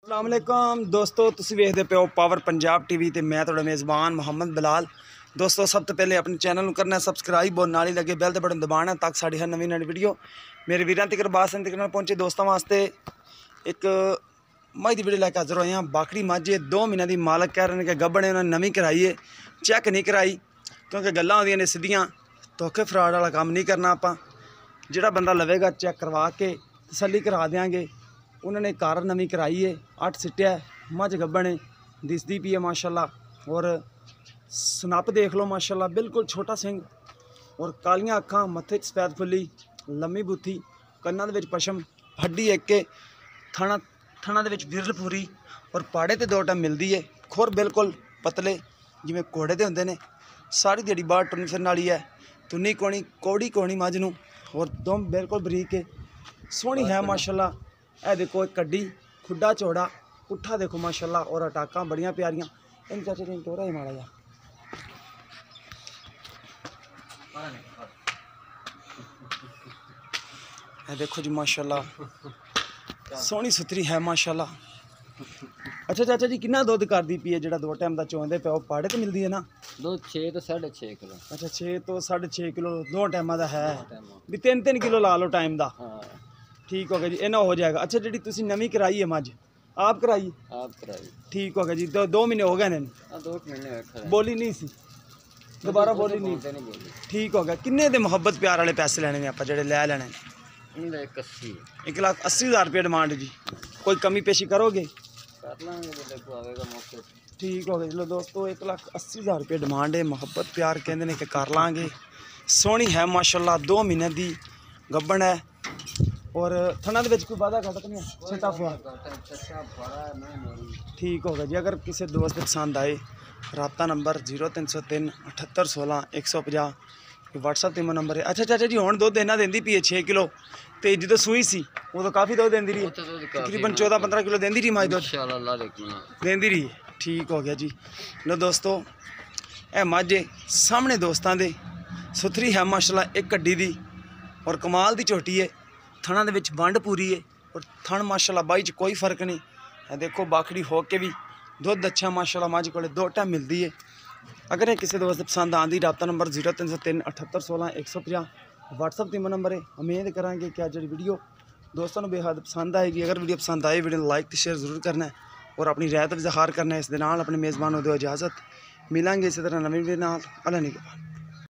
अस्सलामुअलैकुम दोस्तों, तुसीं वेखदे पे हो पावर पंजाब टीवी ते मैं तुहाडा मेज़बान मोहम्मद बिलाल। दोस्तों, सब तो पहले अपने चैनल नूं करना सबसक्राइब और नाल ही लगे बैल दे बटन दबाना ताकि साडी हर नवीं वीडियो मेरे वीरां तक बास तक पहुंचे। दोस्तों वास्ते एक मझ की वीडियो लैके हाजिर होए हैं। बाकड़ी मझ 2 महीने की मालक कह रहे हैं कि गब्बड़ ने उन्होंने नवीं कराई है, चैक नहीं कराई क्योंकि गल्लां होंदियां ने सीधियां। धोखे फ्रॉड वाला काम नहीं करना आपां। जिहड़ा बंदा लवेगा चैक करवा के तसल्ली करा देंगे। उन्होंने कार नवीं कराई है, 8 सिट्टिया मझ गब्बड़ है, दिसदी पी है माशाल्लाह। और सनप देख लो माशाल्लाह, बिल्कुल छोटा सिंह और कालियां अखां, मत्थे सफेद फुल्ली, लम्मी बूथी, कन्नां दे विच पशम, हड्डी एक के, थणा दे विच विरल पूरी और पाड़े ते 2 टाइम मिलती है। खुर बिल्कुल पतले जिवें घोड़े दे हुंदे ने। सारी दिहाड़ी बाहर टुरन फिरन वाली है। तुन्नी कोणी कौड़ी कोणी मझ नूं और दुम बिल्कुल बरीक है, सोहनी है माशाल्लाह। ए देखो एक कड्डी, खुड्डा चौड़ा, पुट्ठा देखो माशाल्लाह और अटाकां बड़ियां प्यारियां। इन चाचे ने टोरा ही माड़ा जा ए देखो जी माशाल्लाह, सोहनी सुथरी है माशाल्लाह। अच्छा चाचा जी, कितना दुध करदी पी है जेड़ा 2 टाइम दा चोंदे पे पाड़े ते मिलदी है ना? दूध 6 तो 6.5 किलो। अच्छा 6 तो 6.5 किलो 2 टाइमां दा है, भी 3-3 किलो ला लो टाइम दा। ठीक हो गया जी, इन्ना हो जाएगा। अच्छा जी तुसी नवीं कराई है मझ, आप कराई? आप कराई। ठीक हो गया जी। 2 महीने हो गए ने? 2 महीने बोली नहीं सी, दोबारा बोली नहीं। ठीक हो गया। किन्ने दे मुहब्बत प्यार वाले पैसे लेने ने आपां जेड़े लै लेने? 1,80,000 रुपये डिमांड जी। कोई कमी पेशी करोगे? कर लांगे, देखो आवेगा मौके। ठीक हो गया। चलो दोस्तों, 1,80,000 रुपये डिमांड है। मुहब्बत प्यार कहते हैं कि कर लाँगे। सोहनी है माशाल्लाह, 2 महीने की गब्बड़ है और थना दे विच कोई वादा घट नहीं है, छटा फुआ। ठीक हो गया जी। अगर किसी दोस्त पसंद आए, राब्ता नंबर 0303 78 16 150 व्हाट्सअप ते नंबर है। अच्छा चाचा जी, हुण दुध इन्ना देंदी पी है 6 किलो, तो जो सुई सी उदों काफ़ी दुध देंदी रही है, तकरीबन 14-15 किलो देंदी रही माई दुध देंदी रही है। ठीक हो गया जी। लो दोस्तों, ए मझ सामने दोस्तां दे सुथरी है माशाल्लाह, एक कड्डी दी और कमाल दी झोटी है। थणा दे विच वंड पूरी है और थण माशाल्लाह बाई च कोई फर्क नहीं है। देखो बाखड़ी हो के भी दुध अच्छा माशाल्लाह मझ को 2 टाइम मिलती है। अगर किसी दोस्त पसंद आती, राब्ता नंबर 0303 78 16 150 व्हाट्सअप ते नंबर है। उम्मीद करांगे कि अज वीडियो दोस्तों को बेहद पसंद आएगी। अगर वीडियो पसंद आए, वीडियो लाइक तो शेयर जरूर करना है और अपनी राय का इजहार करना है। इस दे नाल अपने मेज़बान हो दो इजाज़त, मिलेंगे इसी तरह नवीं वीडियो नाल। अल्लाह ने